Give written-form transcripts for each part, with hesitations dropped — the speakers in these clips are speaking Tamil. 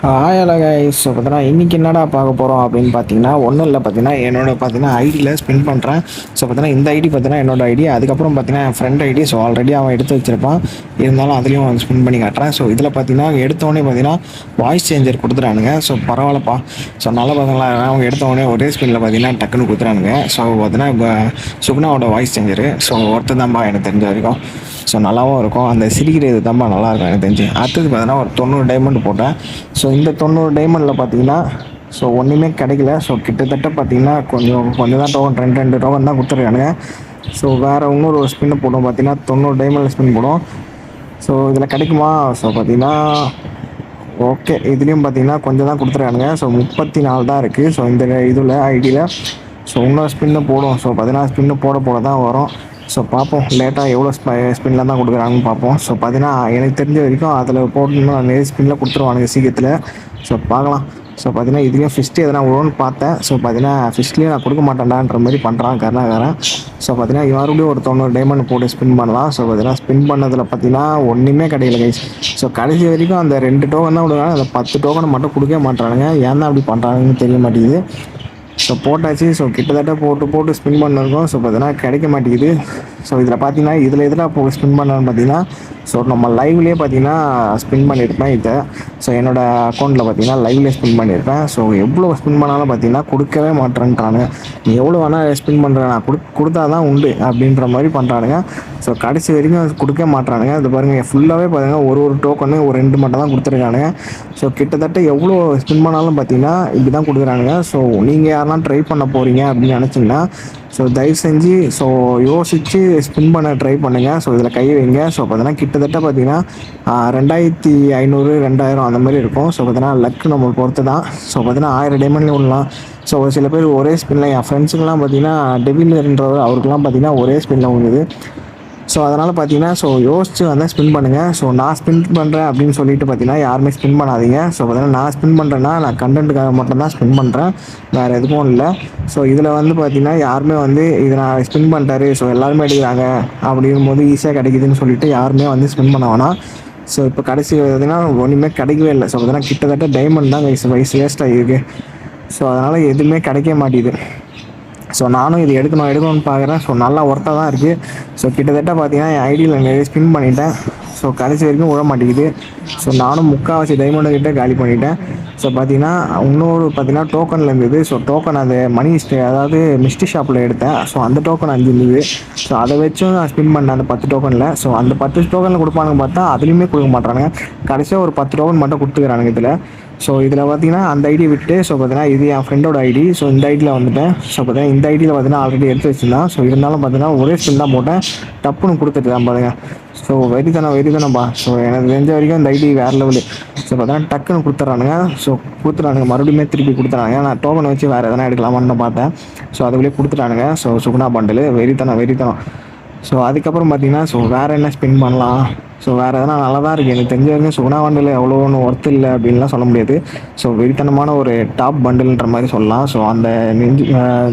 Hello guys. ஸோ பார்த்தீங்கன்னா இன்றைக்கி என்னடா பார்க்க போகிறோம் அப்படின்னு பார்த்தீங்கன்னா ஒன்றும் இல்லை. பார்த்தீங்கன்னா என்னோட பார்த்தீங்கன்னா ஐடியில் ஸ்பின் பண்ணுறேன். ஸோ பார்த்தீங்கன்னா இந்த ஐடி பார்த்தீங்கன்னா என்னோட ஐடி, அதுக்கப்புறம் பார்த்தீங்கன்னா என் ஃப்ரெண்ட் ஐடி. ஸோ ஆல்ரெடி அவன் எடுத்து வச்சிருப்பான், இருந்தாலும் அதுலேயும் அவன் ஸ்பின் பண்ணி காட்டுறேன். ஸோ இதில் பார்த்தீங்கன்னா எடுத்தோடனே பார்த்தீங்கன்னா வாய்ஸ் சேஞ்சர் கொடுத்துட்டானுங்க. ஸோ பரவாயில்லப்பா. ஸோ நல்லா பார்த்தீங்களா, அவங்க எடுத்தோடனே ஒரே ஸ்பின்னில் பார்த்தீங்கன்னா டக்குன்னு கொடுத்துறானுங்க. ஸோ பார்த்தீங்கன்னா இப்போ சுகுணாவோட வாய்ஸ் சேஞ்சரு. ஸோ ஒருத்தர் தான்ப்பா எனக்கு தெரிஞ்ச வரைக்கும். ஸோ நல்லாவும் இருக்கும், அந்த சிரிக்கிறது தான்ப்பா நல்லாயிருக்கும் எனக்கு தெரிஞ்சு. அடுத்தது பார்த்தீங்கன்னா ஒரு 90 டைமண்ட் போட்டேன். ஸோ இந்த 90 டைமண்டில் பார்த்தீங்கன்னா ஸோ ஒன்றுமே கிடைக்கல. ஸோ கிட்டத்தட்ட பார்த்தீங்கன்னா கொஞ்சம் தான் டோக்கன், ரெண்டு டோக்கன் தான் கொடுத்துருக்கானுங்க. ஸோ வேறு இன்னொரு ஸ்பின்னு போடும் பார்த்தீங்கன்னா 90 டைமண்டில் ஸ்பின் போடும். ஸோ இதில் கிடைக்குமா? ஸோ பார்த்தீங்கன்னா ஓகே, இதுலேயும் பார்த்தீங்கன்னா கொஞ்சம் தான் கொடுத்துருக்கானுங்க. ஸோ 34 தான் இருக்குது. ஸோ இந்த இதில் ஐடியில் ஸோ இன்னொரு ஸ்பின்னு போடும். ஸோ 16 ஸ்பின்னு போட தான் வரும். ஸோ பார்ப்போம் லேட்டாக எவ்வளோ ஸ்பின்னில் தான் கொடுக்குறாங்கன்னு பார்ப்போம். ஸோ பார்த்தீங்கன்னா எனக்கு தெரிஞ்ச வரைக்கும் அதில் போடணும்னா நிறைய ஸ்பின்னில் கொடுத்துருவானுங்க சீக்கிரத்தில். ஸோ பார்க்கலாம். ஸோ பார்த்தீங்கன்னா இதுலேயும் ஃபிஸ்ட்டு எதனா விடுவோன்னு பார்த்தேன். ஸோ பார்த்தீங்கன்னா ஃபிஸ்ட்லேயும் நான் கொடுக்க மாட்டேன்டான்ற மாதிரி பண்ணுறான் கருணாகரன். ஸோ பார்த்தீங்கன்னா மறுபடியும் ஒரு 90 டைமண்ட் போட்டு ஸ்பின் பண்ணலாம். ஸோ பார்த்தீங்கன்னா ஸ்பின் பண்ணதில் பார்த்தீங்கன்னா ஒன்றுமே கிடைக்கல கைஸ். ஸோ கடைசி வரைக்கும் அந்த 2 டோக்கன் தான் விடுவாங்க, அந்த 10 டோக்கனை மட்டும் கொடுக்கவே மாட்டானுங்க. ஏன் தான் அப்படி பண்ணுறாங்கன்னு தெரிய மாட்டேங்குது. ஸோ போட்டாச்சு. ஸோ கிட்டத்தட்ட போட்டு ஸ்பின் பண்ணிருக்கோம். ஸோ பார்த்தீங்கன்னா கிடைக்க மாட்டேங்குது. ஸோ இதில் பார்த்தீங்கன்னா எதில் ஸ்பின் பண்ணலான்னு பார்த்தீங்கன்னா ஸோ நம்ம லைவ்லேயே பார்த்தீங்கன்னா ஸ்பின் பண்ணியிருப்பேன் இதை. ஸோ என்னோடய அக்கௌண்ட்டில் பார்த்தீங்கன்னா லைவ்லேயே ஸ்பின் பண்ணியிருப்பேன். ஸோ எவ்வளோ ஸ்பின் பண்ணாலும் பார்த்தீங்கன்னா கொடுக்கவே மாட்டேன்ட்டானுங்க. நீ எவ்வளோ வேணால் ஸ்பின் பண்ணுறேன், நான் கொடுத்தா தான் உண்டு அப்படின்ற மாதிரி பண்ணுறானுங்க. ஸோ கடைசி வரைக்கும் கொடுக்க மாட்டானுங்க. அது பாருங்கள், ஃபுல்லாகவே பார்த்தீங்கன்னா ஒரு டோக்கனு ஒரு 2 மட்டும் தான் கொடுத்துருக்கானுங்க. ஸோ கிட்டத்தட்ட எவ்வளோ ஸ்பின் பண்ணாலும் பார்த்தீங்கன்னா இப்படி தான் கொடுக்குறானுங்க. ஸோ நீங்கள் யாரெல்லாம் ட்ரை பண்ண போகிறீங்க அப்படின்னு நினச்சிங்கன்னா ஸோ தயவு செஞ்சு ஸோ யோசித்து ஸ்பின் பண்ண ட்ரை பண்ணுங்கள். ஸோ இதில் கை வைங்க. ஸோ பார்த்தீங்கன்னா கிட்டத்தட்ட பார்த்தீங்கன்னா 2500 2000 அந்த மாதிரி இருக்கும். ஸோ பார்த்தீங்கன்னா லக்கு நம்ம பொறுத்து தான். ஸோ பார்த்தீங்கன்னா 1000 டைமண்ட்லேயும் விடலாம். ஸோ சில பேர் ஒரே ஸ்பின்னில், என் ஃப்ரெண்ட்ஸுக்கெலாம் பார்த்தீங்கன்னா டெபில்ன்றவர் அவருக்கெலாம் பார்த்தீங்கன்னா ஒரே ஸ்பின்னில் விழுங்குது. ஸோ அதனால் பார்த்தீங்கன்னா ஸோ யோசிச்சு வந்து ஸ்பின் பண்ணுங்கள். ஸோ நான் ஸ்பின் பண்ணுறேன் அப்படின்னு சொல்லிட்டு பார்த்தீங்கன்னா யாருமே ஸ்பின் பண்ணாதீங்க. ஸோ பார்த்தீங்கன்னா நான் ஸ்பின் பண்ணுறேன்னா நான் கண்டென்ட்டுக்காக மட்டும் தான் ஸ்பின் பண்ணுறேன், வேறு எதுவும் இல்லை. ஸோ இதில் வந்து பார்த்தீங்கன்னா யாருமே வந்து இதை நான் ஸ்பின் பண்ணிட்டாரு ஸோ எல்லாருமே எடுக்கிறாங்க அப்படிங்கும் போது ஈஸியாக கிடைக்குதுன்னு சொல்லிட்டு யாருமே வந்து ஸ்பின் பண்ண வேணாம். ஸோ இப்போ கடைசி பார்த்தீங்கன்னா ஒன்றுமே கிடைக்கவே இல்லை. ஸோ பார்த்தீங்கன்னா கிட்டத்தட்ட டைமண்ட் தான் வயசு வேஸ்ட்டாக இருக்குது. ஸோ அதனால் எதுவுமே கிடைக்க மாட்டேங்குது. ஸோ நானும் இது எடுக்கணும்னு பார்க்குறேன். ஸோ நல்லா ஒர்த்தாக தான் இருக்குது. ஸோ கிட்டத்தட்ட பார்த்தீங்கன்னா என் ஐடியில் நிறைய ஸ்பின் பண்ணிட்டேன். ஸோ கடைசி வரைக்கும் விட மாட்டேங்குது. ஸோ நானும் முக்கால்வாசி டைமண்ட் கிட்டே காலி பண்ணிட்டேன். ஸோ பார்த்தீங்கன்னா இன்னொரு பார்த்தீங்கன்னா டோக்கனில் இருந்தது. ஸோ டோக்கன் அது அதாவது மிஸ்டி ஷாப்பில் எடுத்தேன். ஸோ அந்த டோக்கன் 5 இருந்தது. ஸோ அதை வச்சும் நான் ஸ்பின் பண்ணேன் அந்த 10 டோக்கனில். ஸோ அந்த 10 டோக்கனில் கொடுப்பானுங்க பார்த்தா அதுலேயுமே கொடுக்க மாட்டானுங்க. கடைசியாக ஒரு 10 டோக்கன் மட்டும் கொடுத்துக்கிறானுங்க இதில். ஸோ இதில் பார்த்தீங்கன்னா அந்த ஐடி விட்டு ஸோ பார்த்தீங்கன்னா இது என் ஃப்ரெண்டோட ஐடி. ஸோ இந்த ஐடியில் வந்துட்டேன். ஸோ பார்த்தீங்கன்னா இந்த ஐடியில் பார்த்தீங்கன்னா ஆல்ரெடி எடுத்து வச்சுருந்தான். ஸோ இருந்தாலும் பார்த்தீங்கன்னா ஒரே ஸ்பின் தான் போட்டேன், டப்புன்னு கொடுத்துட்டு தான் பாருங்க. ஸோ வெறிதானப்பா. ஸோ எனக்கு தெரிஞ்ச வரைக்கும் இந்த ஐடி வேறு லெவலு. ஸோ பார்த்தீங்கன்னா டக்குன்னு கொடுத்துட்றானுங்க. ஸோ மறுபடியுமே திருப்பி கொடுத்துறானுங்க. நான் டோக்கன் வச்சு வேறு எதனா எடுக்கலாமான்னு பார்த்தேன். ஸோ அதுக்குள்ளேயே கொடுத்துட்டானுங்க. ஸோ சுகுணா பண்டலு வெறித்தனம். ஸோ அதுக்கப்புறம் பார்த்தீங்கன்னா ஸோ வேறு என்ன ஸ்பின் பண்ணலாம். ஸோ வேறு எதனா நல்லா தான் இருக்குது. எனக்கு தெரிஞ்ச வரைக்கும் சுகுணா பண்டில் அவ்வளோ ஒன்றும் ஒர்த்து இல்லை அப்படின்லாம் சொல்ல முடியாது. ஸோ வெறித்தனமான ஒரு டாப் பண்டில்ன்ற மாதிரி சொல்லலாம். ஸோ அந்த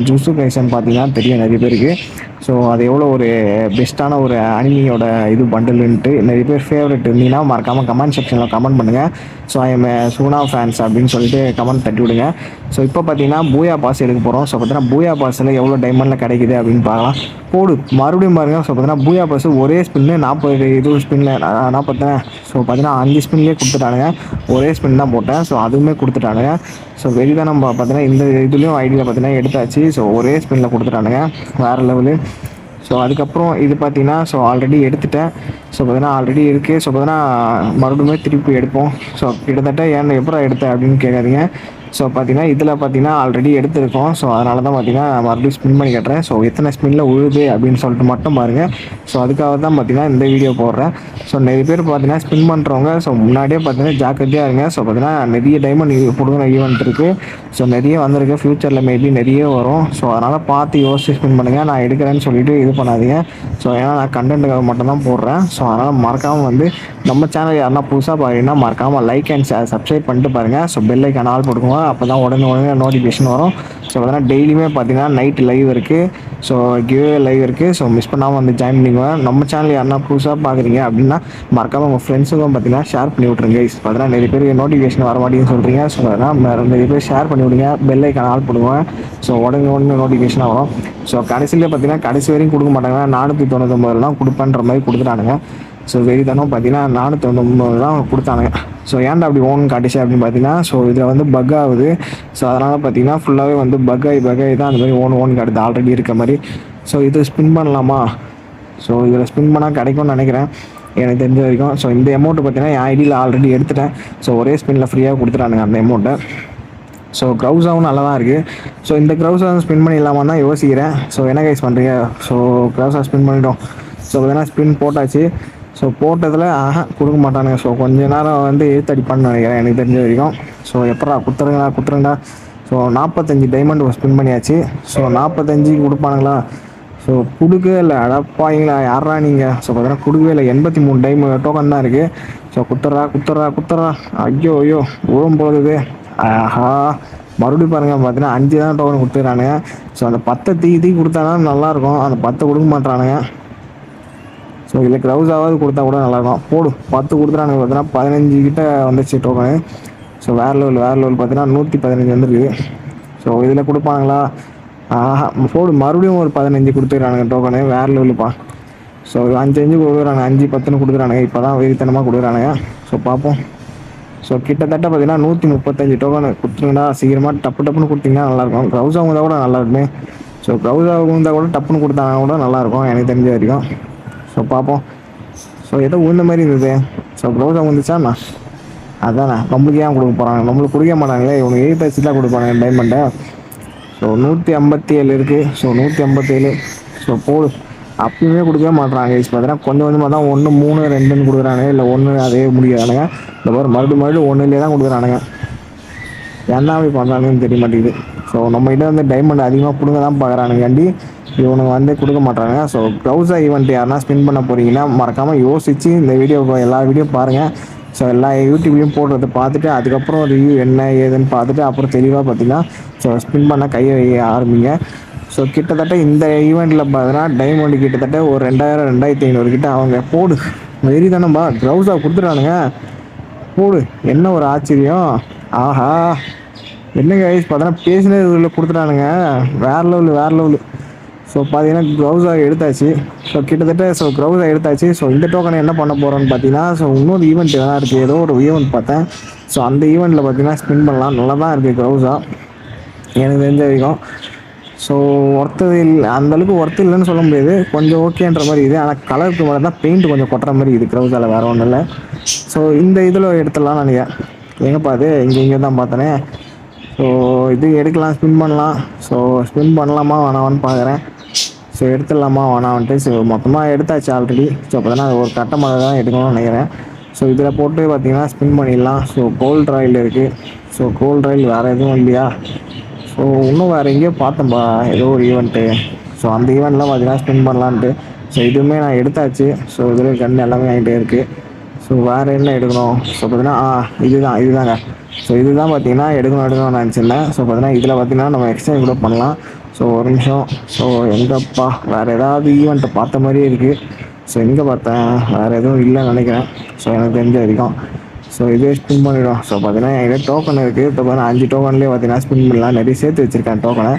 ஜூஸு கைசன் பார்த்தீங்கன்னா தெரியும் நிறைய பேருக்கு. ஸோ அது எவ்வளோ ஒரு பெஸ்ட்டான ஒரு அனிமியோட இது பண்டில்ன்ட்டு நிறைய பேர் ஃபேவரட் இருந்தீங்கன்னா மறக்காமல் கமெண்ட் செக்ஷனில் கமெண்ட் பண்ணுங்கள். So I am Suguna fans அப்படின்னு சொல்லிட்டு கமெண்ட் தட்டி விடுங்க. ஸோ இப்போ பார்த்தீங்கன்னா பூயா பாஸ் எடுக்க போகிறோம். ஸோ பார்த்தீங்கன்னா பூயா பாஸில் எவ்வளோ டைமண்டில் கிடைக்குது அப்படின்னு பார்க்கலாம். மறுபடியும் பாருங்கள். ஸோ பார்த்தீங்கன்னா பூயா பாஸ் ஒரே ஸ்பின்னு 40 ஸ்பின்னில் 40. ஸோ பார்த்தீங்கன்னா 5 ஸ்பின்லேயே கொடுத்துட்டானுங்க. ஒரே ஸ்பின் தான் போட்டேன். ஸோ அதுவுமே கொடுத்துட்டானுங்க. ஸோ வெளிதான் நம்ம பார்த்தீங்கன்னா இந்த இதுலேயும் ஐடியில் பார்த்தீங்கன்னா எடுத்தாச்சு. ஸோ ஒரே ஸ்பின்னில் கொடுத்துட்டானுங்க, வேறு லெவலு. ஸோ அதுக்கப்புறம் இது பார்த்தீங்கன்னா ஸோ ஆல்ரெடி எடுத்துட்டேன். ஸோ பார்த்தீங்கன்னா ஆல்ரெடி இருக்குது. ஸோ பார்த்தீங்கன்னா மறுபடியும் திருப்பி எடுப்போம். ஸோ கிட்டத்தட்ட எப்போ எடுத்தேன் அப்படின்னு கேட்காதீங்க. ஸோ பார்த்தீங்கன்னா இதில் பார்த்தீங்கன்னா ஆல்ரெடி எடுத்துருக்கோம். ஸோ அதனால தான் பார்த்தீங்கன்னா மறுபடியும் ஸ்பின் பண்ணி கட்டுறேன். ஸோ எத்தனை ஸ்பின்னில் உழுது அப்படின்னு சொல்லிட்டு மட்டும் பாருங்கள். ஸோ அதுக்காக தான் பார்த்தீங்கன்னா இந்த வீடியோ போடுறேன். ஸோ நிறைய பேர் பார்த்தீங்கன்னா ஸ்பின் பண்ணுறவங்க ஸோ முன்னாடியே பார்த்தீங்கன்னா ஜாக்கிரதையாக இருங்க. ஸோ பார்த்தீங்கன்னா நிறைய டைமண்ட் கொடுக்குற ஈவெண்ட் இருக்குது. ஸோ நிறைய வந்திருக்கு, ஃப்யூச்சரில் மேபி நிறைய வரும். ஸோ அதனால் பார்த்து யோசிச்சு ஸ்பின் பண்ணுங்கள். நான் எடுக்கிறேன்னு சொல்லிட்டு இது பண்ணாதீங்க. ஸோ ஏன்னா நான் கண்டென்ட்டுக்காக மட்டும் தான் போடுறேன். ஸோ அதனால் மறக்காமல் வந்து நம்ம சேனல் யாருன்னா புதுசாக பாருங்கன்னா மறக்காமல் லைக் அண்ட் சப்ஸ்கிரைப் பண்ணிட்டு பாருங்கள். ஸோ பெல் ஐக்கான் ஆல் போட்டுக்கோங்க. அப்போ தான் உடனே நோட்டிஃபிகேஷன் வரும். ஸோ பார்த்தீங்கன்னா டெய்லியுமே பார்த்தீங்கன்னா நைட் லைவ் இருக்குது. ஸோ கிவ்வே லைவ் இருக்குது. ஸோ மிஸ் பண்ணாமல் வந்து ஜாயின் பண்ணிக்குவேன். நம்ம சேனல் யாருன்னா புதுசாக பார்க்குறீங்க அப்படின்னா மறக்காமல் உங்கள் ஃப்ரெண்ட்ஸுக்கும் பார்த்தீங்கன்னா ஷேர் பண்ணி விட்ருங்க. பார்த்தீங்கன்னா நிறைய பேர் நோட்டிஃபிகேஷன் வர மாட்டேங்குன்னு சொல்கிறீங்க. ஸோ அதனால் நிறைய பேர் ஷேர் பண்ணி விடுங்க. பெல் ஐக்கான் ஆல் பண்ணுவேன். ஸோ உடனே நோட்டிஃபிகேஷனாக வரும். ஸோ கடைசியில் பார்த்தீங்கன்னா கடைசி வரையும் கொடுக்க மாட்டாங்க. 499 தான் கொடுப்பேன்ற மாதிரி கொடுத்துட்டானுங்க. ஸோ வெறித்தனம் பார்த்தீங்கன்னா 499 தான் கொடுத்தானுங்க. ஸோ ஏன்டா அப்படி ஓன் காட்டிச்சு அப்படின்னு பார்த்தீங்கன்னா, ஸோ இதில் வந்து பக் ஆகுது. ஸோ அதனால் பார்த்தீங்கன்னா ஃபுல்லாகவே வந்து பக் ஆகி தான் அந்த மாதிரி ஓன் காட்டுது ஆல்ரெடி இருக்க மாதிரி. ஸோ இது ஸ்பின் பண்ணலாமா? ஸோ இதில் ஸ்பின் பண்ணால் கிடைக்கும்னு நினைக்கிறேன் எனக்கு தெரிஞ்ச வரைக்கும். ஸோ இந்த அமௌண்ட்டு பார்த்தீங்கன்னா என் ஐடியில் ஆல்ரெடி எடுத்துட்டேன். ஸோ ஒரே ஸ்பின்னில் ஃப்ரீயாக கொடுத்துட்டானுங்க அந்த அமௌண்ட்டை. ஸோ க்ரௌஸாகவும் நல்லா தான் இருக்குது. ஸோ இந்த க்ரௌஸாக ஸ்பின் பண்ணிடலாமான்னு தான் யோசிக்கிறேன். ஸோ என்ன கைஸ் பண்ணுறீங்க? ஸோ க்ரௌஸாக ஸ்பின் பண்ணிட்டோம். ஸோ பார்த்தீங்கன்னா ஸ்பின் போட்டாச்சு. ஸோ போட்டதில் கொடுக்க மாட்டானுங்க. ஸோ கொஞ்ச நேரம் வந்து எழுத்தடிப்பான்னு நினைக்கிறேன் எனக்கு தெரிஞ்ச வரைக்கும். ஸோ எப்படா குத்துறங்கடா. ஸோ 45 டைமண்ட் ஸ்பின் பண்ணியாச்சு. ஸோ 45 கொடுப்பானுங்களா? ஸோ கொடுக்கவே இல்லை. அடப்பாங்களா யாரா நீங்கள்? ஸோ பார்த்தீங்கன்னா கொடுக்கவே இல்லை. 83 டோக்கன் தான் இருக்குது. ஸோ குத்துறா. ஐயோ ஊழம் போகுது. ஆஹா மறுபடியும் பாருங்கள் பார்த்தீங்கன்னா 5 தான் டோக்கன் கொடுத்துக்கிறானுங்க. ஸோ அந்த 10 தூக்கி கொடுத்தானா நல்லாயிருக்கும். அந்த 10 கொடுக்க மாட்டானுங்க. ஸோ இதில் க்ரௌஸாவது கொடுத்தா கூட நல்லாயிருக்கும். 10 கொடுத்துறானுங்க. பார்த்தீங்கன்னா 15 கிட்ட வந்துச்சு டோக்கனு. ஸோ வேறு லெவல் பார்த்தீங்கன்னா 115 வந்துருக்கு. ஸோ இதில் கொடுப்பாங்களா? மறுபடியும் ஒரு 15 கொடுத்துக்கிறானுங்க டோக்கனு. வேறு லெவலுப்பா. ஸோ 5 கொடுக்குறானுங்க. 5 10 கொடுக்குறானுங்க. இப்போ தான் வெறித்தனமாக கொடுக்குறானுங்க. ஸோ பார்ப்போம். ஸோ கிட்டத்தட்ட பார்த்தீங்கன்னா 135 டோக்கனு கொடுத்துருங்கடா. சீக்கிரமாக டப்புன்னு கொடுத்தீங்கன்னா நல்லாயிருக்கும். க்ரௌஸாக இருந்தால் கூட நல்லாயிருக்குமே. ஸோ க்ரௌஸாக இருந்தால் கூட டப்புன்னு கொடுத்தாங்கன்னா கூட நல்லாயிருக்கும் எனக்கு தெரிஞ்ச வரைக்கும். ஸோ பார்ப்போம். ஸோ ஏதோ உழுந்த மாதிரி இருந்தது. ஸோ க்ரௌஸாக வந்துச்சாண்ணா அதாண்ணா நம்மளுக்கு ஏன் கொடுக்க போகிறாங்க? நம்மளுக்கு கொடுக்க மாட்டாங்களே. இவங்க 8 தான் கொடுப்பாங்க டைமண்டை. ஸோ 157 இருக்குது. ஸோ 157. ஸோ அப்பயுமே கொடுக்கவே மாட்டுறாங்க. பார்த்தீங்கன்னா கொஞ்சமாக தான் 1 3 2ன்னு கொடுக்குறானுங்க. இல்லை 1 அதே முடிக்கிறானுங்க. இந்த மாதிரி மறுபடியும் 1லே தான் கொடுக்குறானுங்க. என்ன அப்படி பண்ணுறானுன்னு தெரிய மாட்டேங்குது. ஸோ நம்மகிட்ட வந்து டைமண்ட் அதிகமாக கொடுங்க தான் பார்க்குறானுங்காண்டி இவனுங்க வந்து கொடுக்க மாட்டாங்க. ஸோ க்ரௌஸா ஈவெண்ட் யாருன்னா ஸ்பின் பண்ண போகிறீங்கன்னா மறக்காமல் யோசித்து இந்த எல்லா வீடியோ பாருங்கள். ஸோ எல்லா யூடியூப்லேயும் போடுறத பார்த்துட்டு அதுக்கப்புறம் ரிவ்யூ என்ன ஏதுன்னு பார்த்துட்டு அப்புறம் தெளிவாக பார்த்தீங்கன்னா ஸோ ஸ்பின் பண்ண கையை ஆரம்பிங்க. ஸோ கிட்டத்தட்ட இந்த ஈவெண்ட்டில் பார்த்தீங்கன்னா டைமண்ட் கிட்டத்தட்ட ஒரு 2000 2500 கிட்ட அவங்க வெறி தானேப்பா. க்ரௌஸாக கொடுத்துட்டானுங்க. என்ன ஒரு ஆச்சரியம். ஆஹா என்னங்க பார்த்தீங்கன்னா பேசினது கொடுத்துட்டானுங்க. வேறு லெவலு. ஸோ பார்த்தீங்கன்னா க்ரௌஸாக எடுத்தாச்சு. ஸோ கிட்டத்தட்ட க்ரௌஸாக எடுத்தாச்சு. ஸோ இந்த டோக்கனை என்ன பண்ண போகிறோன்னு பார்த்தீங்கன்னா இன்னொரு ஈவெண்ட் எதனா இருக்குது. ஏதோ ஒரு ஈவெண்ட் பார்த்தேன். ஸோ அந்த ஈவெண்ட்டில் பார்த்தீங்கன்னா ஸ்பின் பண்ணலாம். நல்லா தான் இருக்குது க்ரௌஸாக எனக்கு தெரிஞ்ச வரைக்கும். ஸோ அந்தளவுக்கு ஒர்த்து இல்லைன்னு சொல்ல முடியாது. கொஞ்சம் ஓகேன்ற மாதிரி இது. ஆனால் கலருக்கு மேலே தான் பெயிண்ட் கொஞ்சம் கொட்டுற மாதிரி இது க்ரௌஸால். வேறு ஒன்றும் இல்லை. ஸோ இந்த இதில் எடுத்துடலாம் நினைக்கிறேன். எங்கேப்பா அது? இங்கே தான் பார்த்தேனே. ஸோ இது எடுக்கலாம், ஸ்பின் பண்ணலாம். ஸோ ஸ்பின் பண்ணலாமா வேணாமான்னு பார்க்குறேன். ஸோ எடுத்துடலாமா வேணான்ட்டு. ஸோ மொத்தமாக எடுத்தாச்சு ஆல்ரெடி. ஸோ பார்த்தீங்கன்னா ஒரு கட்டமாக தான் எடுக்கணும்னு நினைக்கிறேன். ஸோ இதில் போட்டு பார்த்தீங்கன்னா ஸ்பின் பண்ணிடலாம். ஸோ கோல்ட் ராயில் இருக்குது. ஸோ கோல்ட் ராயில் வேறு எதுவும் இல்லையா? ஸோ இன்னும் வேறு எங்கேயோ பார்த்தேன்ப்பா ஏதோ ஒரு ஈவெண்ட்டு. ஸோ அந்த ஈவெண்ட்லாம் பார்த்தீங்கன்னா ஸ்பின் பண்ணலான்ட்டு. ஸோ இதுவுமே நான் எடுத்தாச்சு. ஸோ இதில் கண் எல்லாமே ஆகிட்டே இருக்குது. ஸோ வேறு என்ன எடுக்கணும்? ஸோ பார்த்தீங்கன்னா இதுதாங்க. ஸோ இதுதான் பார்த்தீங்கன்னா எடுக்கணும்னு நினச்சிருந்தேன். ஸோ பார்த்தீங்கன்னா இதில் பார்த்தீங்கன்னா நம்ம எக்ஸ்சேஞ்ச் கூட பண்ணலாம். ஸோ ஒரு நிமிஷம். ஸோ எங்கப்பா வேறு ஏதாவது ஈவெண்ட்டை பார்த்த மாதிரியே இருக்குது. ஸோ எங்கே பார்த்தேன்? வேறு எதுவும் இல்லைன்னு நினைக்கிறேன். ஸோ எனக்கு தெரிஞ்ச வரைக்கும். ஸோ இதே ஸ்பின் பண்ணிவிடும். ஸோ பார்த்தீங்கன்னா என்கிட்ட டோக்கன் இருக்குது. இப்போ பார்த்தீங்கன்னா 5 டோக்கன்லேயே பார்த்தீங்கன்னா ஸ்பின் பண்ணலாம். நிறைய சேர்த்து வச்சுருக்கேன் டோக்கனை.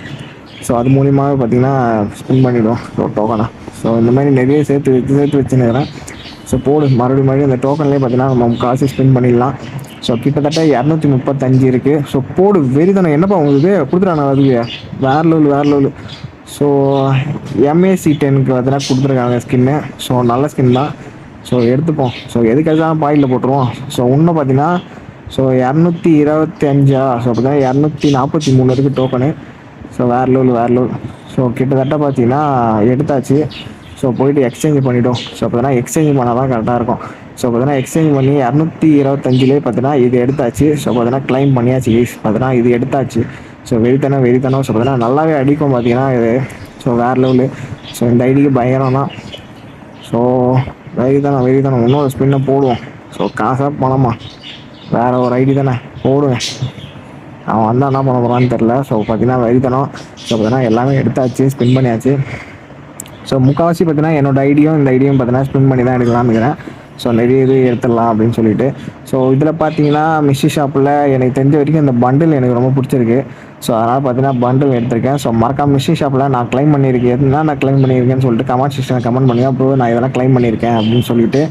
ஸோ அது மூலியமாகவே பார்த்தீங்கன்னா ஸ்பின் பண்ணிவிடும் ஸோ டோக்கனை. ஸோ இந்த மாதிரி நிறைய சேர்த்து வச்சுன்னுக்கிறேன். ஸோ மறுபடியும் இந்த டோக்கன்லேயே பார்த்தீங்கன்னா நம்ம காசு ஸ்பின் பண்ணிடலாம். ஸோ கிட்டத்தட்ட 235 இருக்குது. ஸோ வெறிதானே என்னப்பா உங்களுக்கு கொடுத்துட்டாங்க அதுக்கு. வேறு லெவலு. ஸோ MAC 10க்கு பார்த்தீங்கன்னா கொடுத்துருக்காங்க ஸ்கின்னு. ஸோ நல்ல ஸ்கின் தான். ஸோ எடுத்துப்போம். ஸோ எதுக்காக பாயில் போட்டுருவோம். ஸோ இன்னும் பார்த்தீங்கன்னா 225 ஸோ பார்த்தீங்கன்னா 243 இருக்குது டோக்கனு. ஸோ வேறு லெவல். ஸோ கிட்டத்தட்ட பார்த்தீங்கன்னா எடுத்தாச்சு. ஸோ போய்ட்டு எக்ஸ்சேஞ்ச் பண்ணிவிடும். ஸோ பார்த்தீங்கன்னா எக்ஸ்சேஞ்ச் பண்ணால் தான் கரெக்டாக இருக்கும். ஸோ பார்த்தீங்கன்னா எக்ஸ்சேஞ்ச் பண்ணி 225 பார்த்தீங்கன்னா இது எடுத்தாச்சு. ஸோ பார்த்தீங்கன்னா கிளைம் பண்ணியாச்சு கைஸ். பார்த்தீங்கன்னா இது எடுத்தாச்சு. ஸோ வெறித்தனம். ஸோ பார்த்தீங்கன்னா நல்லாவே அடிக்கும் பார்த்தீங்கன்னா இது. ஸோ வேறு லெவலு. ஸோ இந்த ஐடிக்கு பயங்கரம் தான். ஸோ வெறித்தனம் இன்னொரு ஸ்பின்னை போடுவோம். ஸோ காசாக பணமா வேறு ஒரு ஐடி தானே போடுவேன். அவன் வந்தால் என்ன பண்ண போகிறான்னு தெரில. ஸோ பார்த்தீங்கன்னா வெறித்தனம். ஸோ பார்த்தீங்கன்னா எல்லாமே எடுத்தாச்சு, ஸ்பின் பண்ணியாச்சு. ஸோ முக்கால்வாசி பார்த்தீங்கன்னா என்னோட ஐடியும் இந்த ஐடியும் பார்த்தீங்கன்னா ஸ்பின் பண்ணி தான் எடுக்கலாம்னு இருக்கிறேன். ஸோ நிறைய இது எடுத்துடலாம் அப்படின்னு சொல்லிட்டு. ஸோ இதில் பார்த்தீங்கன்னா மிஷி ஷாப்பில் எனக்கு தெரிஞ்ச வரைக்கும் இந்த பண்டில் எனக்கு ரொம்ப பிடிச்சிருக்கு. ஸோ அதனால் பார்த்தீங்கன்னா பண்டில் எடுத்திருக்கேன். ஸோ மறக்காம மிஷி ஷாப்பில் நான் க்ளைம் பண்ணியிருக்கேன், எதுனா நான் க்ளைம் பண்ணியிருக்கேன்னு சொல்லிட்டு கமெண்ட் செக்ஷனில் கமெண்ட் பண்ணி ப்ரோ நான் இதெல்லாம் க்ளைம் பண்ணியிருக்கேன் அப்படின்னு சொல்லிட்டு